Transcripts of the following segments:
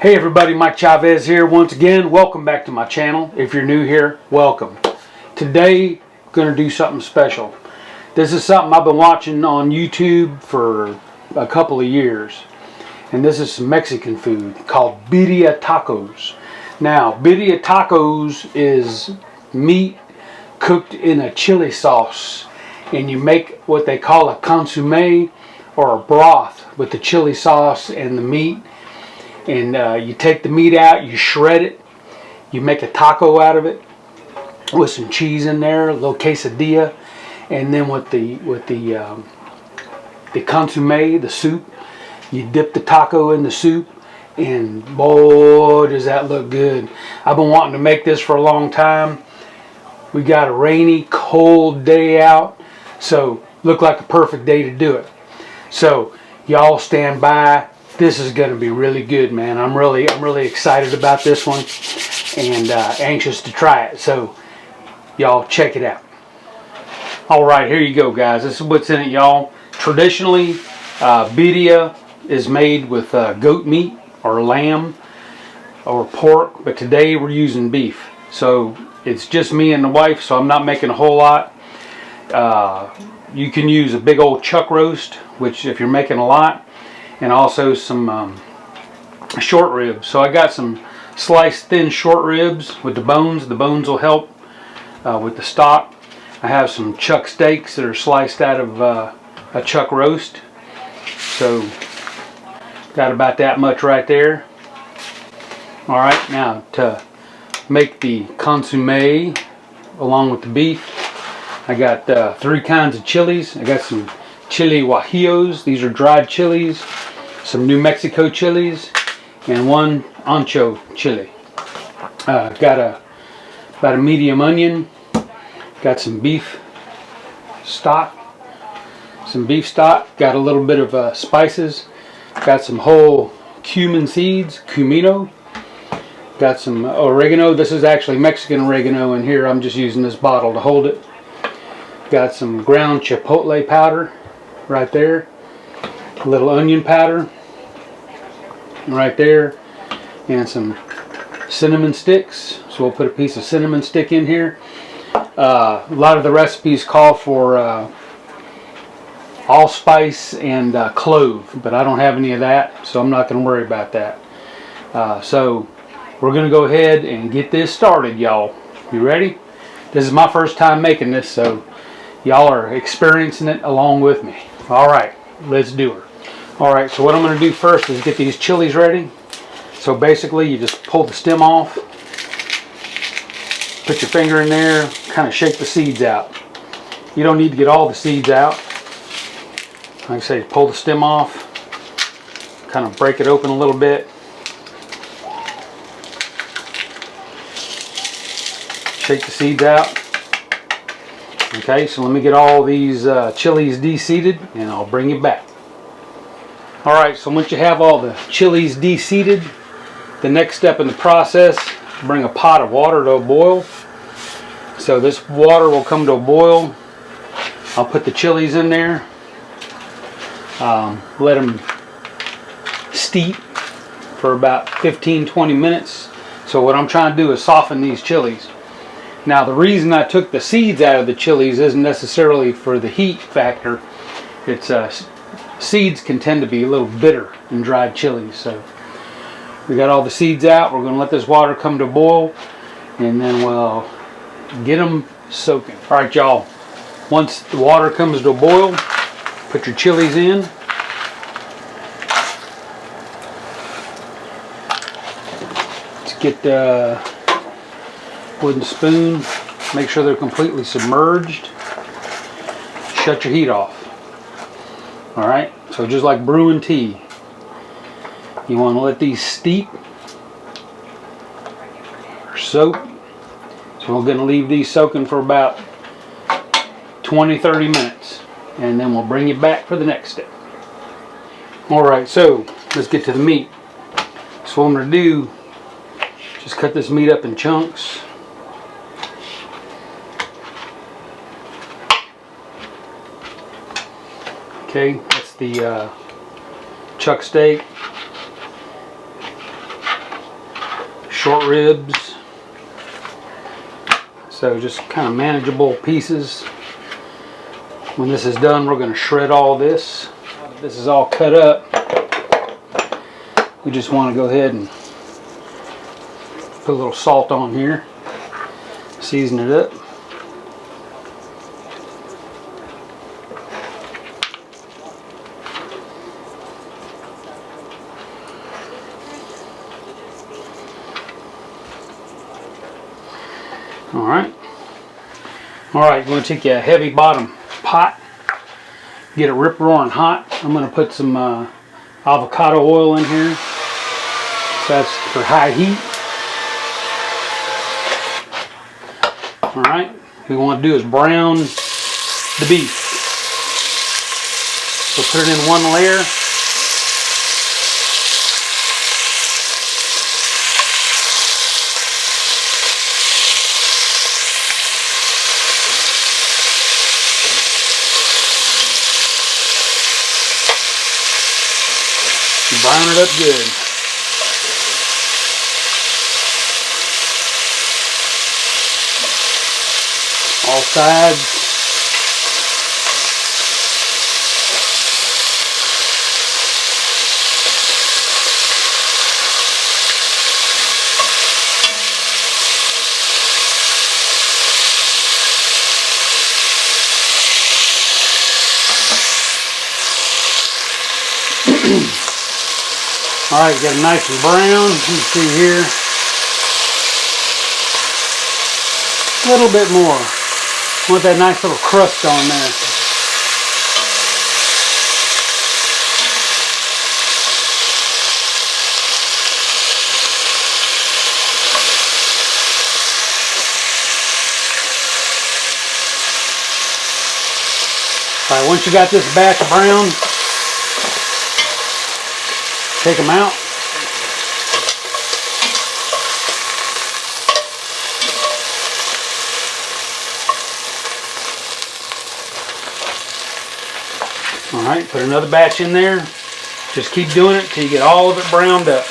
Hey everybody, Mike Chavez here once again. Welcome back to my channel. If you're new here, welcome. Today, gonna do something special. This is something I've been watching on YouTube for a couple of years. And this is some Mexican food called Birria Tacos. Now, Birria Tacos is meat cooked in a chili sauce. And you make what they call a consummate or a broth with the chili sauce and the meat. And you take the meat out, you shred it, you make a taco out of it with some cheese in there, a little quesadilla, and then with the consommé, the soup, you dip the taco in the soup, and boy, does that look good. I've been wanting to make this for a long time. We got a rainy, cold day out, so looked like a perfect day to do it. So y'all stand by. This is going to be really good, man. I'm really excited about this one and anxious to try it. So, y'all check it out. All right, here you go, guys. This is what's in it, y'all. Traditionally, birria is made with goat meat or lamb or pork, but today we're using beef. So, it's just me and the wife, so I'm not making a whole lot. You can use a big old chuck roast, which if you're making a lot, and also some short ribs. So I got some sliced thin short ribs with the bones. The bones will help with the stock. I have some chuck steaks that are sliced out of a chuck roast. So got about that much right there. All right, now to make the consommé along with the beef, I got 3 kinds of chilies. I got some chili guajillos. These are dried chilies. Some New Mexico chilies, and 1 Ancho chili. Got about a medium onion. Got some beef stock. Got a little bit of spices. Got some whole cumin seeds, cumino. Got some oregano. This is actually Mexican oregano in here. I'm just using this bottle to hold it. Got some ground chipotle powder right there. A little onion powder right there, and some cinnamon sticks. So we'll put a piece of cinnamon stick in here. A lot of the recipes call for allspice and clove, but I don't have any of that, so I'm not going to worry about that. So we're going to go ahead and get this started, y'all. You ready? This is my first time making this, so y'all are experiencing it along with me. All right, let's do it. All right, so what I'm going to do first is get these chilies ready. So basically, you just pull the stem off, put your finger in there, kind of shake the seeds out. You don't need to get all the seeds out. Like I say, pull the stem off, kind of break it open a little bit. Shake the seeds out. Okay, so let me get all these chilies de-seeded, and I'll bring you back. Alright, so once you have all the chilies de-seeded, the next step in the process, bring a pot of water to a boil. So this water will come to a boil. I'll put the chilies in there. Let them steep for about 15-20 minutes. So what I'm trying to do is soften these chilies. Now the reason I took the seeds out of the chilies isn't necessarily for the heat factor. It's seeds can tend to be a little bitter in dried chilies. So we got all the seeds out. We're going to let this water come to a boil, and then we'll get them soaking. All right, y'all. Once the water comes to a boil, put your chilies in. Let's get the wooden spoon. Make sure they're completely submerged. Shut your heat off. Alright, so just like brewing tea, you want to let these steep or soak. So we're going to leave these soaking for about 20-30 minutes, and then we'll bring you back for the next step. Alright, so let's get to the meat. So what I'm going to do, just cut this meat up in chunks. Okay, that's the chuck steak. short ribs. So just kind of manageable pieces. When this is done, we're going to shred all this. This is all cut up. We just want to go ahead and put a little salt on here, season it up. All right, I'm going to take you a heavy bottom pot, get it rip roaring hot. I'm going to put some avocado oil in here. So that's for high heat. All right, what we want to do is brown the beef. So put it in one layer. Brown it up good. All sides. All right, get it nice and brown. You can see here. A little bit more. Want that nice little crust on there. All right, once you got this batch brown, take them out. All right, put another batch in there. Just keep doing it till you get all of it browned up.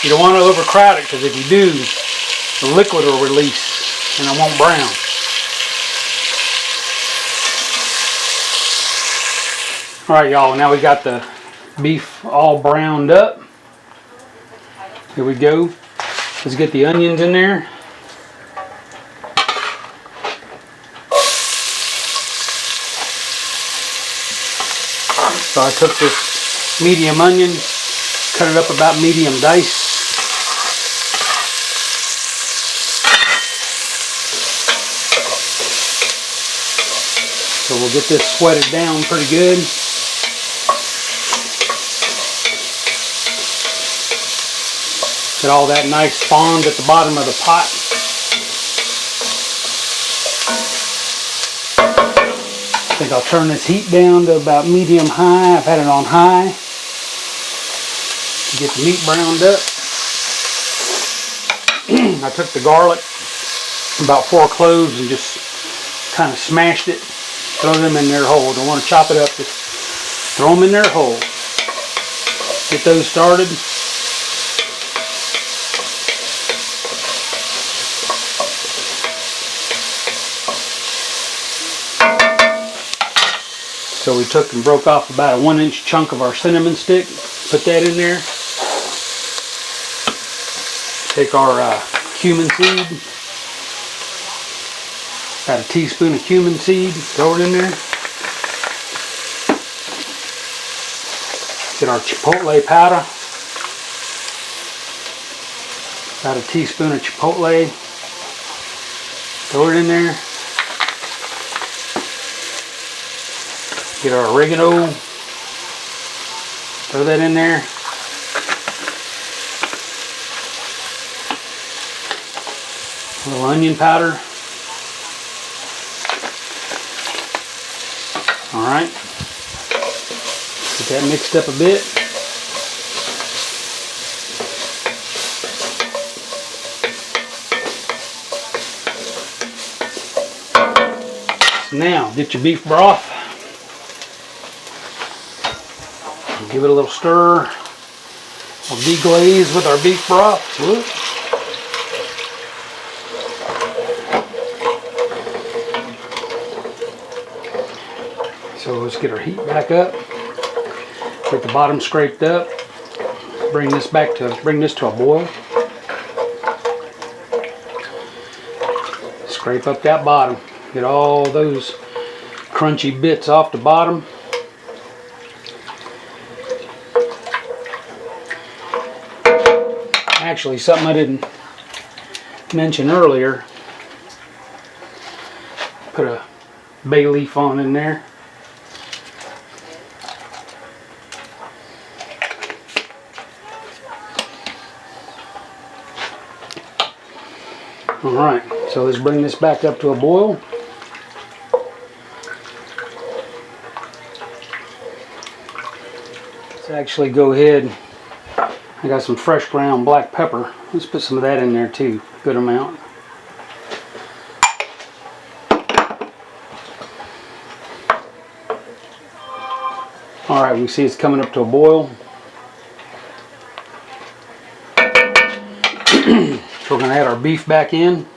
You don't want to overcrowd it, because if you do, the liquid will release and it won't brown. All right, y'all, now we got the beef all browned up. Here we go. Let's get the onions in there. So I took this medium onion, cut it up about medium dice. So we'll get this sweated down pretty good. Get all that nice fond at the bottom of the pot. I think I'll turn this heat down to about medium high. I've had it on high to get the meat browned up. I took the garlic, about 4 cloves, and just kind of smashed it. Throw them in there whole. Don't want to chop it up, just throw them in there whole. Get those started. So we took and broke off about a 1-inch chunk of our cinnamon stick, put that in there. Take our cumin seed, about a teaspoon of cumin seed, throw it in there. Get our chipotle powder, about a teaspoon of chipotle, throw it in there. Get our oregano, throw that in there. A little onion powder. All right. Get that mixed up a bit. So now, get your beef broth. Give it a little stir, We'll deglaze with our beef broth. Look. So let's get our heat back up. Get the bottom scraped up. Bring this to a boil. Scrape up that bottom. Get all those crunchy bits off the bottom. Actually, something I didn't mention earlier. Put a bay leaf on in there. Alright, so let's bring this back up to a boil. Let's actually go ahead. I got some fresh ground black pepper. Let's put some of that in there too. Good amount. Alright, we see it's coming up to a boil. So we're going to add our beef back in.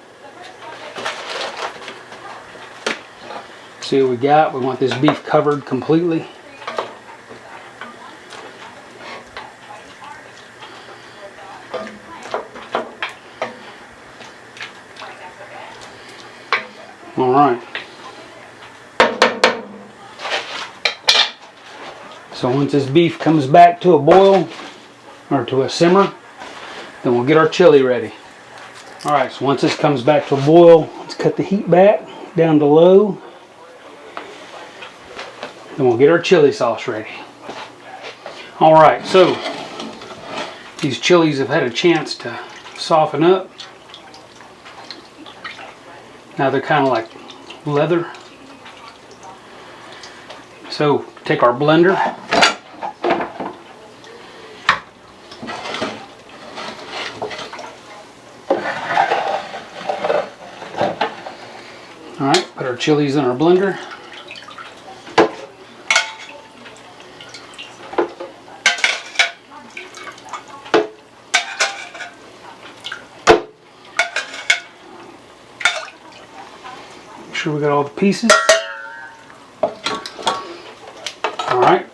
See what we got. We want this beef covered completely. Alright. So once this beef comes back to a boil, or to a simmer, then we'll get our chili ready. Alright, so once this comes back to a boil, let's cut the heat back down to low. Then we'll get our chili sauce ready. Alright, so these chilies have had a chance to soften up. Now they're kind of like leather. So take our blender. Alright, put our chilies in our blender. Make sure we got all the pieces. Alright,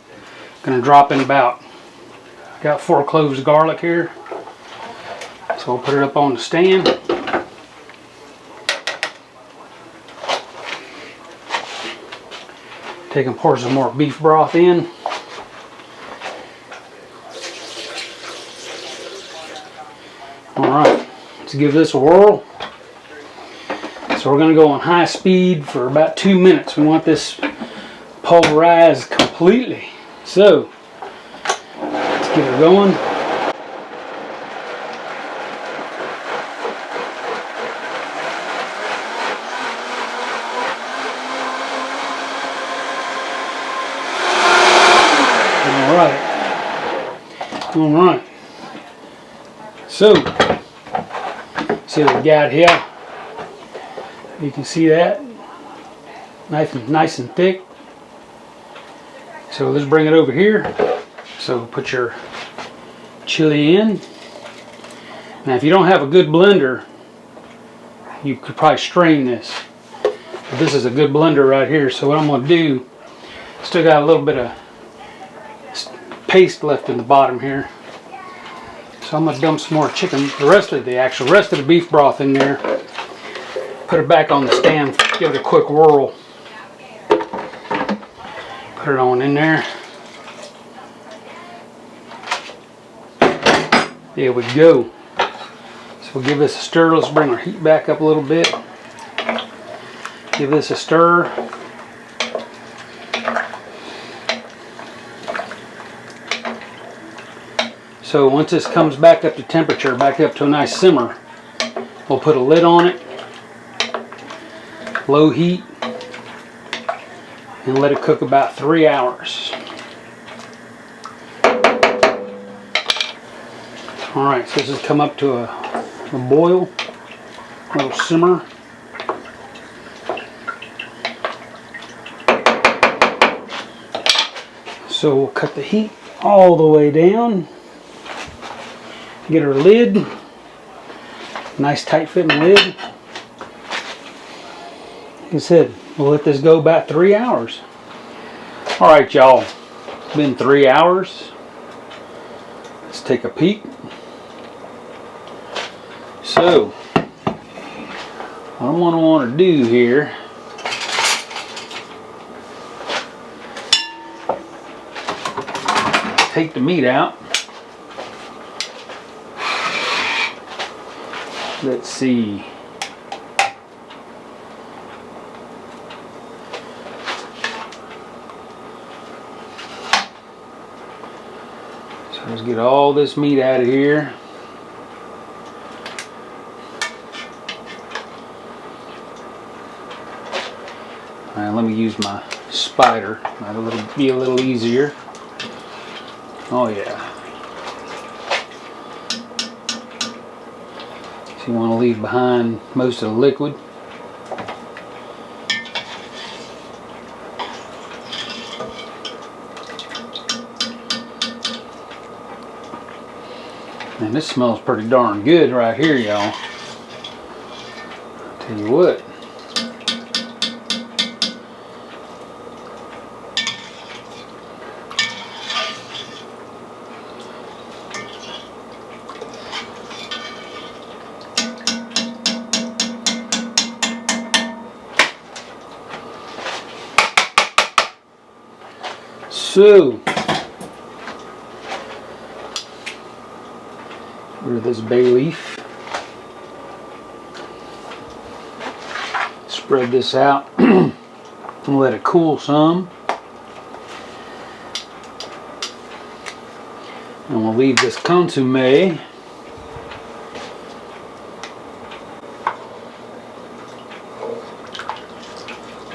gonna drop in about, got 4 cloves of garlic here. So we'll put it up on the stand. Take and pour some more beef broth in. Alright, let's give this a whirl. So we're going to go on high speed for about 2 minutes. We want this pulverized completely. So, let's get her going. Alright, so see what we got here. You can see that nice and thick. So let's bring it over here. So put your chili in. Now if you don't have a good blender, you could probably strain this. But this is a good blender right here. So what I'm going to do, still got a little bit of paste left in the bottom here, so I'm gonna dump some more the rest of the beef broth in there, put it back on the stand, give it a quick whirl, put it on in there. There we go. So we'll give this a stir. Let's bring our heat back up a little bit, give this a stir. So once this comes back up to temperature, back up to a nice simmer, we'll put a lid on it, low heat, and let it cook about 3 hours. Alright, so this has come up to a boil, a little simmer. So we'll cut the heat all the way down. Get our lid. Nice tight fitting lid. Like I said, we'll let this go about 3 hours. Alright y'all, it's been 3 hours. Let's take a peek. So, what I'm going to want to do here, take the meat out. Let's see. So let's get all this meat out of here. Alright, let me use my spider. That'll be a little easier. Oh yeah. So you want to leave behind most of the liquid. Man, this smells pretty darn good right here, y'all. Tell you what. So, rid of this bay leaf. Spread this out and let it cool some. And we'll leave this consommé.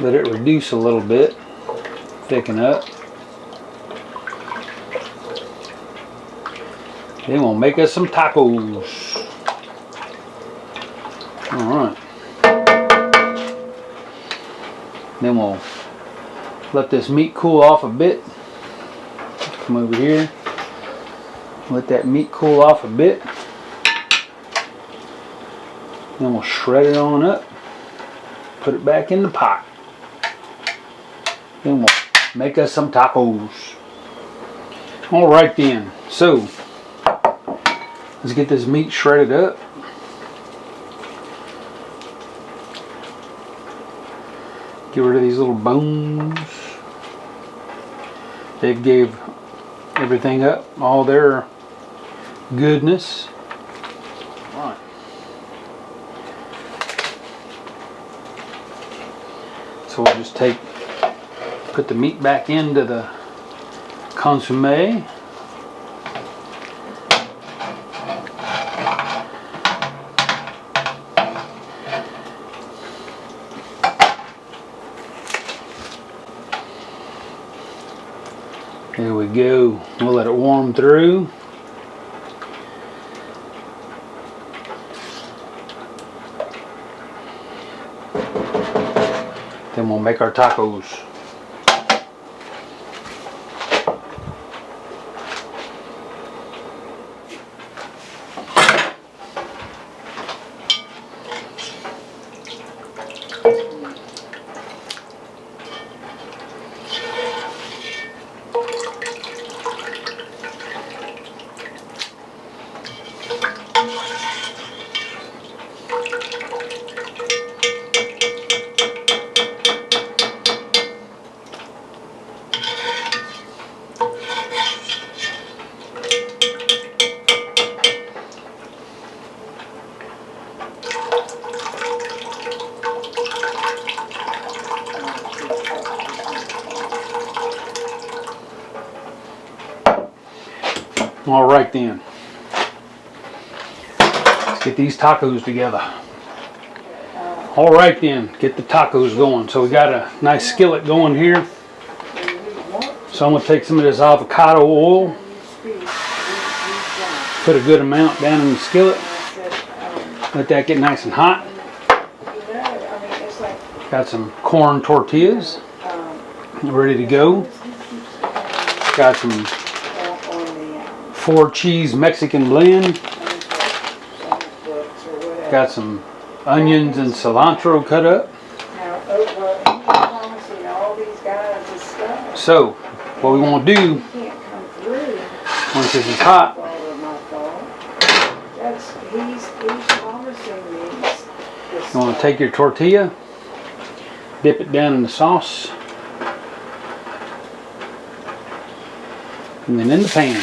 Let it reduce a little bit, thicken up. Then we'll make us some tacos. Alright. Then we'll let this meat cool off a bit. Come over here. Let that meat cool off a bit. Then we'll shred it on up. Put it back in the pot. Then we'll make us some tacos. Alright then. So, let's get this meat shredded up. Get rid of these little bones. They gave everything up, all their goodness. All right. So we'll just put the meat back into the consommé. There we go. We'll let it warm through. Then we'll make our tacos. All right then, let's get these tacos together. All right then, get the tacos going. So we got a nice skillet going here. So I'm gonna take some of this avocado oil, put a good amount down in the skillet, let that get nice and hot. Got some corn tortillas ready to go. Got some 4 cheese Mexican blend. Got some onions and cilantro cut up. Now, well, he's promising all these guys this stuff. So, what we want to do, He can't come through. once this is hot, He's promising these. you want to take your tortilla, dip it down in the sauce, and then in the pan.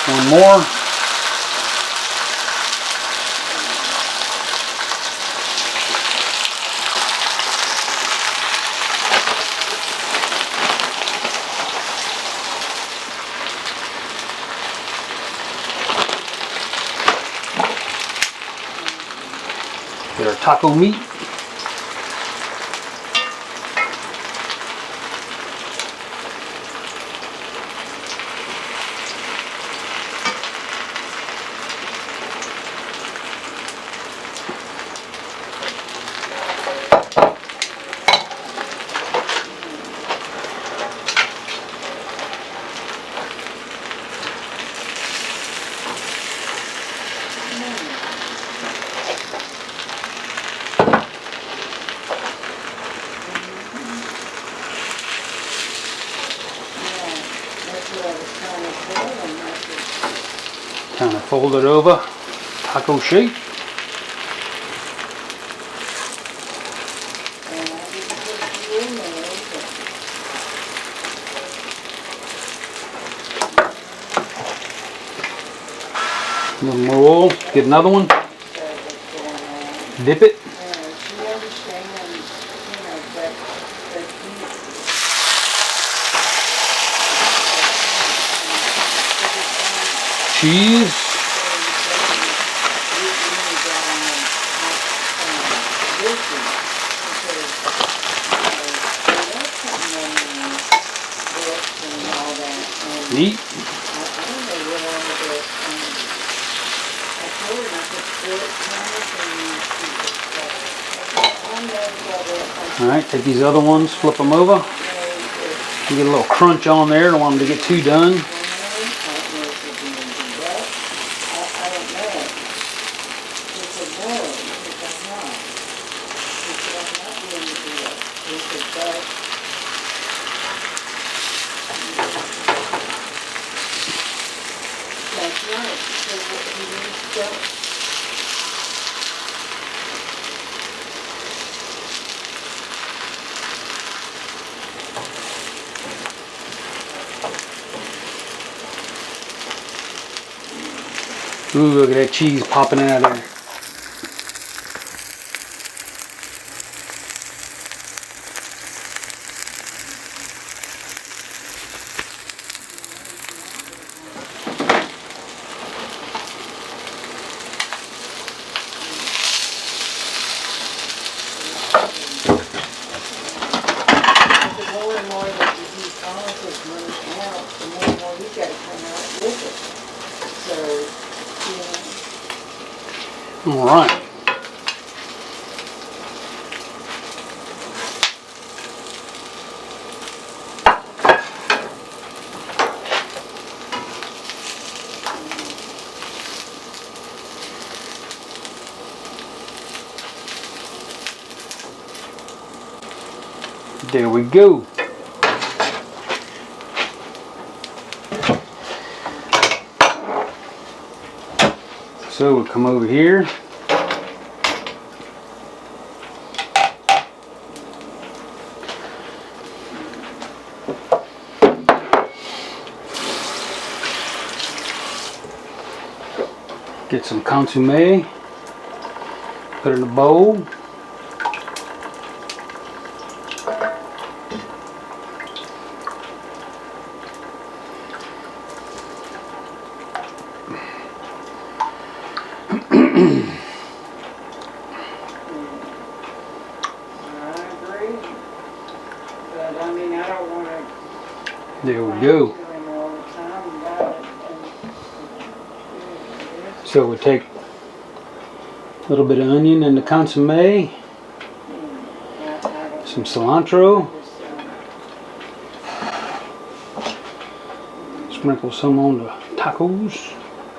One more. Get our taco meat. Kind of fold it over, taco shape. A little more oil, get another one, dip it. Cheese. Meat. Alright, take these other ones, flip them over. You get a little crunch on there, don't want them to get too done. Ooh, look at that cheese popping out of there. All right. There we go. So we'll come over here. Get some consommate, put it in a bowl. There we go. So we take a little bit of onion and the consommate, some cilantro, sprinkle some on the tacos.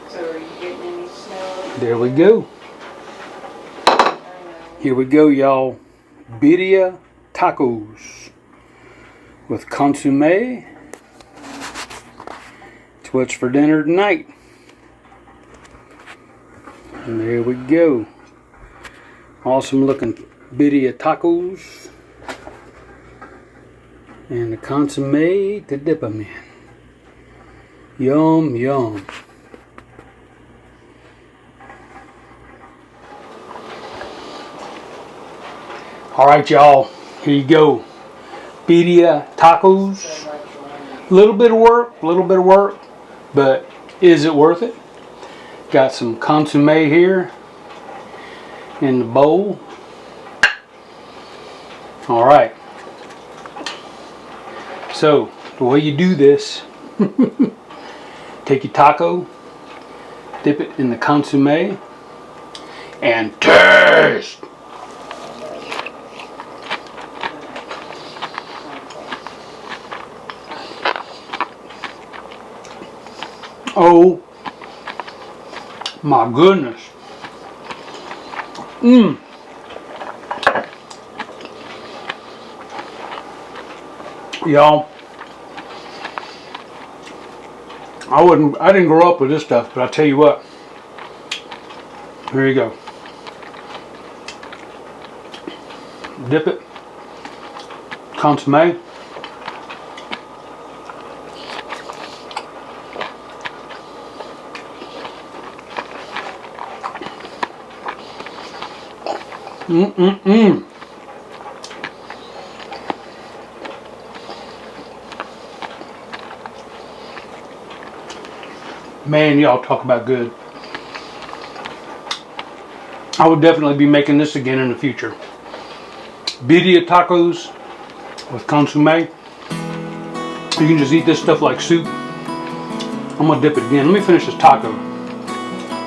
So are you getting any snow There we go. Here we go, y'all. Birria Tacos with consomme. It's what's for dinner tonight. And there we go. Awesome looking Birria Tacos. And the consomme to dip them in. Yum, yum. Alright, y'all. Here you go. Birria Tacos. A little bit of work, but is it worth it? Got some consomme here in the bowl. Alright. So, the way you do this, take your taco, dip it in the consomme, and taste! Oh my goodness. Y'all, I didn't grow up with this stuff, but I tell you what. Here you go. Dip it. Consomme. Man, y'all talk about good. I would definitely be making this again in the future. Birria tacos with consomme. You can just eat this stuff like soup. I'm gonna dip it again. Let me finish this taco.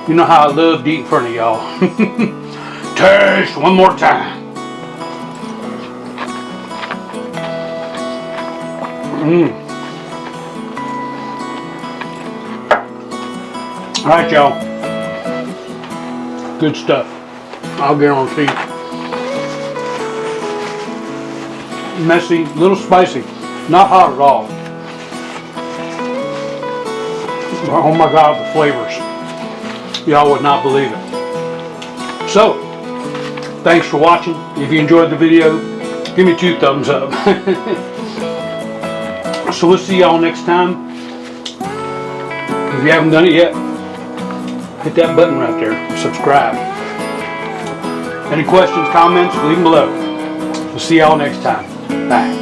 You know how I love to eat in front of y'all. Taste one more time. Alright, y'all. Good stuff. I'll guarantee. Messy, a little spicy. Not hot at all. Oh my God, the flavors. Y'all would not believe it. So, thanks for watching. If you enjoyed the video, give me 2 thumbs up. So we'll see y'all next time. If you haven't done it yet, hit that button right there. Subscribe. Any questions, comments, leave them below. We'll see y'all next time. Bye.